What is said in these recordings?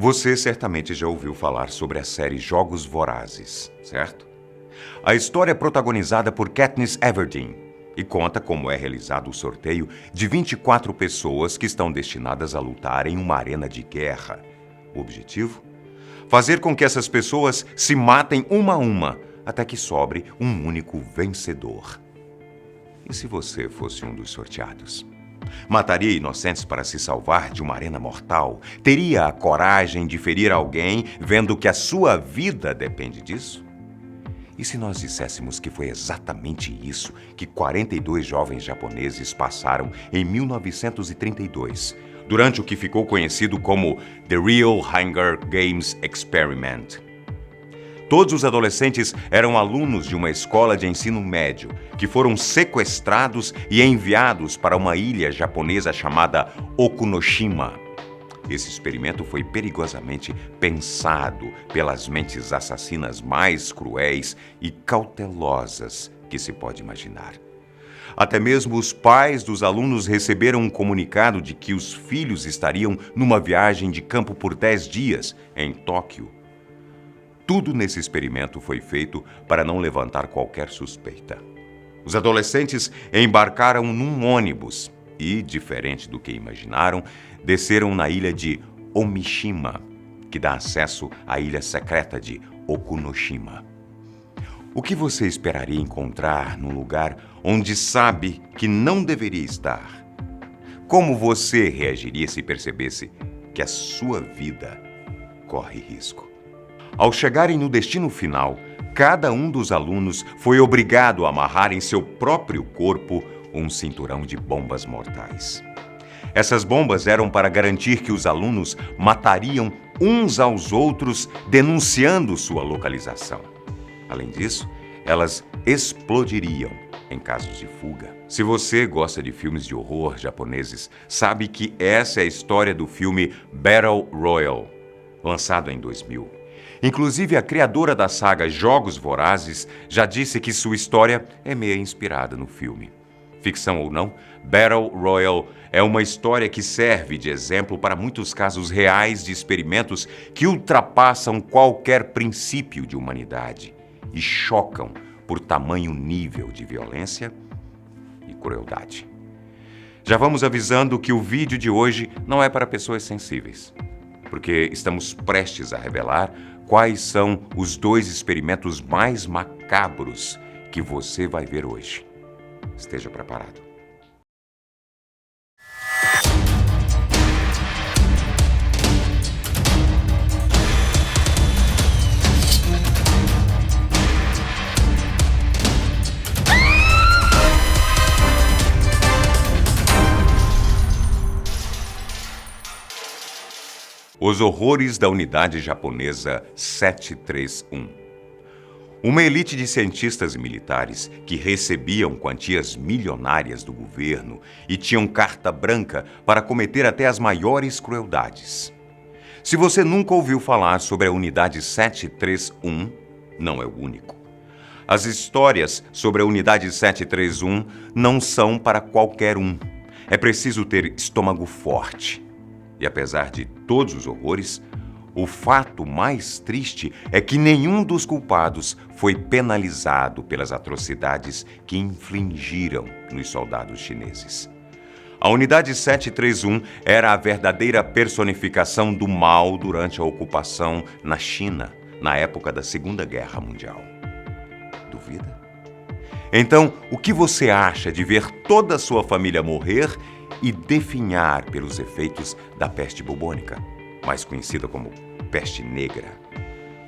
Você certamente já ouviu falar sobre a série Jogos Vorazes, certo? A história é protagonizada por Katniss Everdeen e conta como é realizado o sorteio de 24 pessoas que estão destinadas a lutar em uma arena de guerra. O objetivo? Fazer com que essas pessoas se matem uma a uma, até que sobre um único vencedor. E se você fosse um dos sorteados? Mataria inocentes para se salvar de uma arena mortal? Teria a coragem de ferir alguém, vendo que a sua vida depende disso? E se nós disséssemos que foi exatamente isso que 42 jovens japoneses passaram em 1932, durante o que ficou conhecido como The Real Hunger Games Experiment? Todos os adolescentes eram alunos de uma escola de ensino médio que foram sequestrados e enviados para uma ilha japonesa chamada Okunoshima. Esse experimento foi perigosamente pensado pelas mentes assassinas mais cruéis e cautelosas que se pode imaginar. Até mesmo os pais dos alunos receberam um comunicado de que os filhos estariam numa viagem de campo por 10 dias em Tóquio. Tudo nesse experimento foi feito para não levantar qualquer suspeita. Os adolescentes embarcaram num ônibus e, diferente do que imaginaram, desceram na ilha de Omishima, que dá acesso à ilha secreta de Okunoshima. O que você esperaria encontrar num lugar onde sabe que não deveria estar? Como você reagiria se percebesse que a sua vida corre risco? Ao chegarem no destino final, cada um dos alunos foi obrigado a amarrar em seu próprio corpo um cinturão de bombas mortais. Essas bombas eram para garantir que os alunos matariam uns aos outros, denunciando sua localização. Além disso, elas explodiriam em casos de fuga. Se você gosta de filmes de horror japoneses, sabe que essa é a história do filme Battle Royale, lançado em 2000. Inclusive, a criadora da saga Jogos Vorazes já disse que sua história é meio inspirada no filme. Ficção ou não, Battle Royale é uma história que serve de exemplo para muitos casos reais de experimentos que ultrapassam qualquer princípio de humanidade e chocam por tamanho nível de violência e crueldade. Já vamos avisando que o vídeo de hoje não é para pessoas sensíveis, porque estamos prestes a revelar quais são os 2 experimentos mais macabros que você vai ver hoje. Esteja preparado. Os horrores da unidade japonesa 731. Uma elite de cientistas e militares que recebiam quantias milionárias do governo e tinham carta branca para cometer até as maiores crueldades. Se você nunca ouviu falar sobre a unidade 731, não é o único. As histórias sobre a unidade 731 não são para qualquer um. É preciso ter estômago forte. E apesar de todos os horrores, o fato mais triste é que nenhum dos culpados foi penalizado pelas atrocidades que infligiram nos soldados chineses. A unidade 731 era a verdadeira personificação do mal durante a ocupação na China, na época da Segunda Guerra Mundial. Duvida? Então, o que você acha de ver toda a sua família morrer e definhar pelos efeitos da peste bubônica, mais conhecida como peste negra?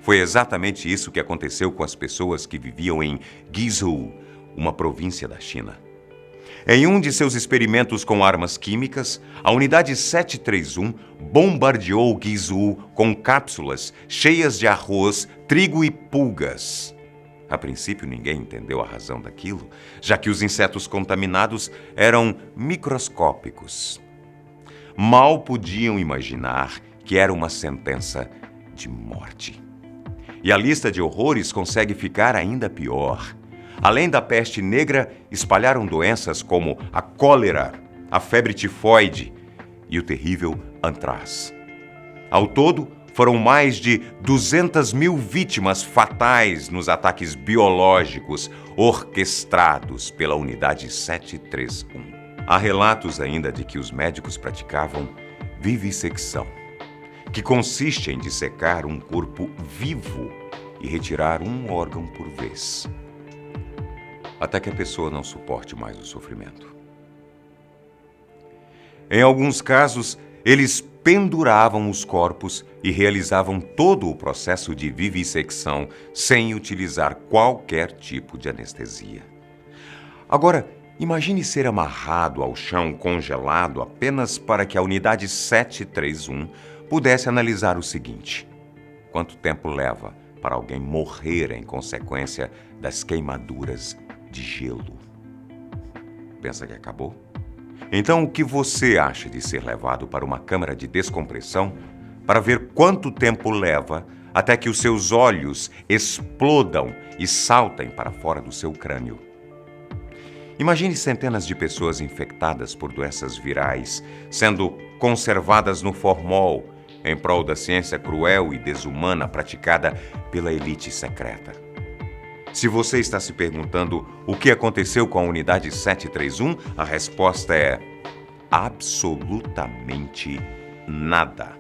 Foi exatamente isso que aconteceu com as pessoas que viviam em Guizhou, uma província da China. Em um de seus experimentos com armas químicas, a unidade 731 bombardeou Guizhou com cápsulas cheias de arroz, trigo e pulgas. A princípio, ninguém entendeu a razão daquilo, já que os insetos contaminados eram microscópicos. Mal podiam imaginar que era uma sentença de morte. E a lista de horrores consegue ficar ainda pior. Além da peste negra, espalharam doenças como a cólera, a febre tifoide e o terrível antrás. Ao todo, foram mais de 200 mil vítimas fatais nos ataques biológicos orquestrados pela Unidade 731. Há relatos ainda de que os médicos praticavam vivissecção, que consiste em dissecar um corpo vivo e retirar um órgão por vez, até que a pessoa não suporte mais o sofrimento. Em alguns casos, eles penduravam os corpos e realizavam todo o processo de vivissecção sem utilizar qualquer tipo de anestesia. Agora, imagine ser amarrado ao chão congelado apenas para que a Unidade 731 pudesse analisar o seguinte: quanto tempo leva para alguém morrer em consequência das queimaduras de gelo? Pensa que acabou? Então, o que você acha de ser levado para uma câmara de descompressão para ver quanto tempo leva até que os seus olhos explodam e saltem para fora do seu crânio? Imagine centenas de pessoas infectadas por doenças virais sendo conservadas no formol em prol da ciência cruel e desumana praticada pela elite secreta. Se você está se perguntando o que aconteceu com a Unidade 731, a resposta é absolutamente nada.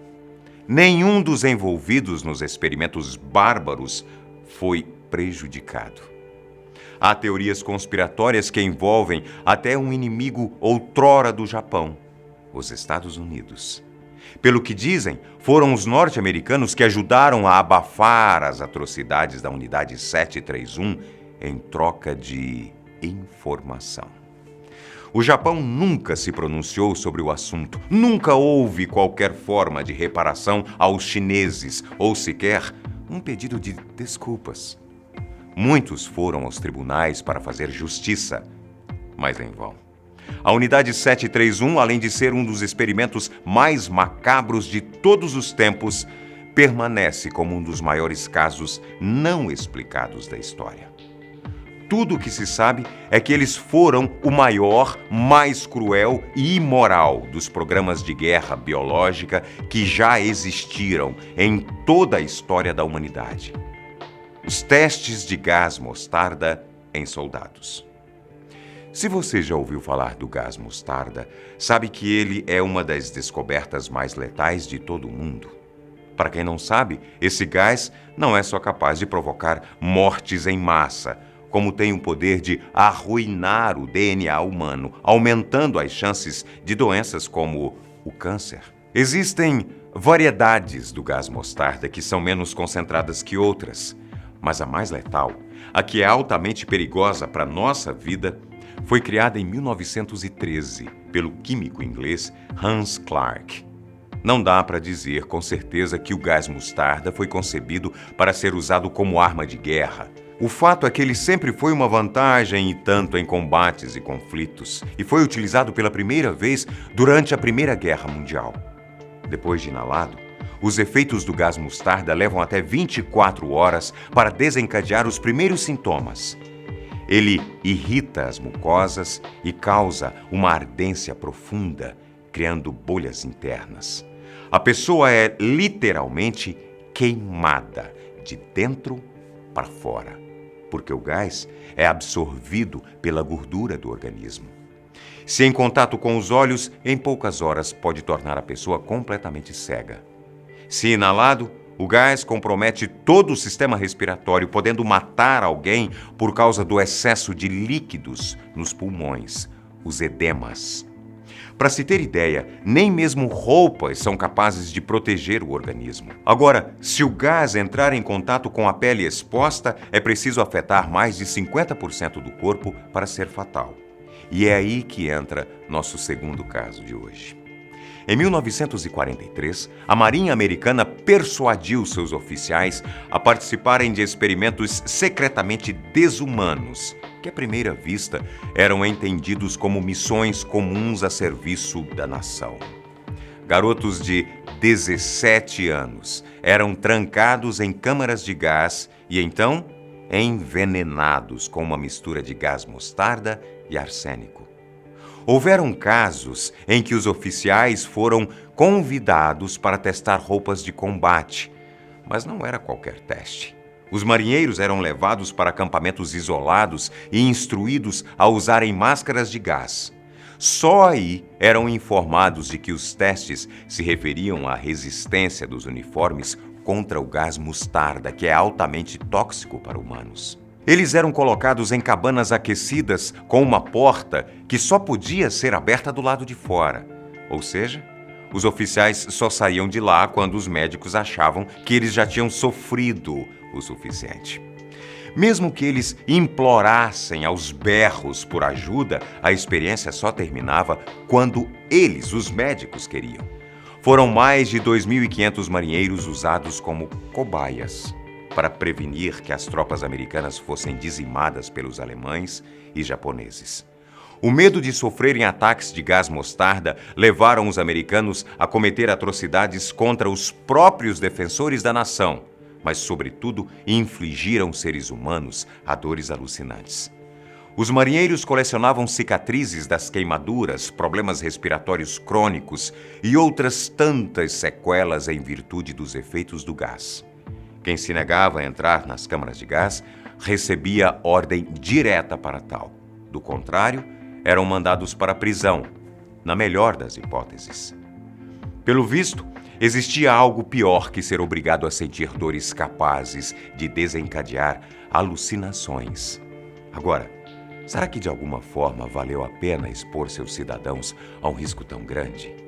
Nenhum dos envolvidos nos experimentos bárbaros foi prejudicado. Há teorias conspiratórias que envolvem até um inimigo outrora do Japão, os Estados Unidos. Pelo que dizem, foram os norte-americanos que ajudaram a abafar as atrocidades da Unidade 731 em troca de informação. O Japão nunca se pronunciou sobre o assunto, nunca houve qualquer forma de reparação aos chineses ou sequer um pedido de desculpas. Muitos foram aos tribunais para fazer justiça, mas em vão. A Unidade 731, além de ser um dos experimentos mais macabros de todos os tempos, permanece como um dos maiores casos não explicados da história. Tudo o que se sabe é que eles foram o maior, mais cruel e imoral dos programas de guerra biológica que já existiram em toda a história da humanidade. Os testes de gás mostarda em soldados. Se você já ouviu falar do gás mostarda, sabe que ele é uma das descobertas mais letais de todo o mundo. Para quem não sabe, esse gás não é só capaz de provocar mortes em massa, como tem o poder de arruinar o DNA humano, aumentando as chances de doenças como o câncer. Existem variedades do gás mostarda que são menos concentradas que outras, mas a mais letal, a que é altamente perigosa para a nossa vida, foi criada em 1913 pelo químico inglês Hans Clark. Não dá para dizer com certeza que o gás mostarda foi concebido para ser usado como arma de guerra. O fato é que ele sempre foi uma vantagem e tanto em combates e conflitos, e foi utilizado pela primeira vez durante a Primeira Guerra Mundial. Depois de inalado, os efeitos do gás mostarda levam até 24 horas para desencadear os primeiros sintomas. Ele irrita as mucosas e causa uma ardência profunda, criando bolhas internas. A pessoa é literalmente queimada de dentro para fora, porque o gás é absorvido pela gordura do organismo. Se em contato com os olhos, em poucas horas pode tornar a pessoa completamente cega. Se inalado, o gás compromete todo o sistema respiratório, podendo matar alguém por causa do excesso de líquidos nos pulmões, os edemas. Para se ter ideia, nem mesmo roupas são capazes de proteger o organismo. Agora, se o gás entrar em contato com a pele exposta, é preciso afetar mais de 50% do corpo para ser fatal. E é aí que entra nosso segundo caso de hoje. Em 1943, a Marinha Americana persuadiu seus oficiais a participarem de experimentos secretamente desumanos, que à primeira vista eram entendidos como missões comuns a serviço da nação. Garotos de 17 anos eram trancados em câmaras de gás e então envenenados com uma mistura de gás mostarda e arsênico. Houveram casos em que os oficiais foram convidados para testar roupas de combate, mas não era qualquer teste. Os marinheiros eram levados para acampamentos isolados e instruídos a usarem máscaras de gás. Só aí eram informados de que os testes se referiam à resistência dos uniformes contra o gás mostarda, que é altamente tóxico para humanos. Eles eram colocados em cabanas aquecidas com uma porta que só podia ser aberta do lado de fora. Ou seja, os oficiais só saíam de lá quando os médicos achavam que eles já tinham sofrido o suficiente. Mesmo que eles implorassem aos berros por ajuda, a experiência só terminava quando eles, os médicos, queriam. Foram mais de 2.500 marinheiros usados como cobaias para prevenir que as tropas americanas fossem dizimadas pelos alemães e japoneses. O medo de sofrerem ataques de gás mostarda levaram os americanos a cometer atrocidades contra os próprios defensores da nação, mas, sobretudo, infligiram seres humanos a dores alucinantes. Os marinheiros colecionavam cicatrizes das queimaduras, problemas respiratórios crônicos e outras tantas sequelas em virtude dos efeitos do gás. Quem se negava a entrar nas câmaras de gás recebia ordem direta para tal. Do contrário, eram mandados para a prisão, na melhor das hipóteses. Pelo visto, existia algo pior que ser obrigado a sentir dores capazes de desencadear alucinações. Agora, será que de alguma forma valeu a pena expor seus cidadãos a um risco tão grande?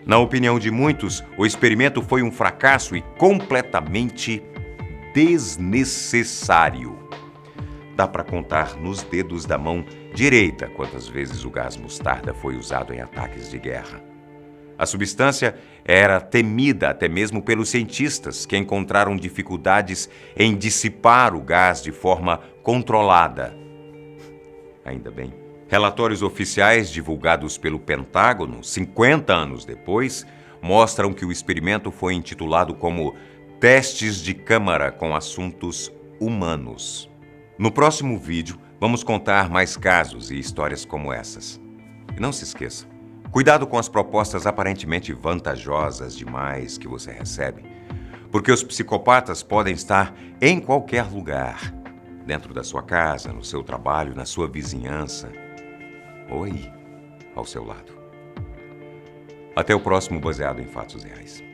Na opinião de muitos, o experimento foi um fracasso e completamente desnecessário. Dá para contar nos dedos da mão direita quantas vezes o gás mostarda foi usado em ataques de guerra. A substância era temida até mesmo pelos cientistas, que encontraram dificuldades em dissipar o gás de forma controlada. Ainda bem. Relatórios oficiais divulgados pelo Pentágono, 50 anos depois, mostram que o experimento foi intitulado como Testes de Câmara com Assuntos Humanos. No próximo vídeo, vamos contar mais casos e histórias como essas. E não se esqueça, cuidado com as propostas aparentemente vantajosas demais que você recebe, porque os psicopatas podem estar em qualquer lugar, dentro da sua casa, no seu trabalho, na sua vizinhança, ou aí, ao seu lado. Até o próximo Baseado em Fatos Reais.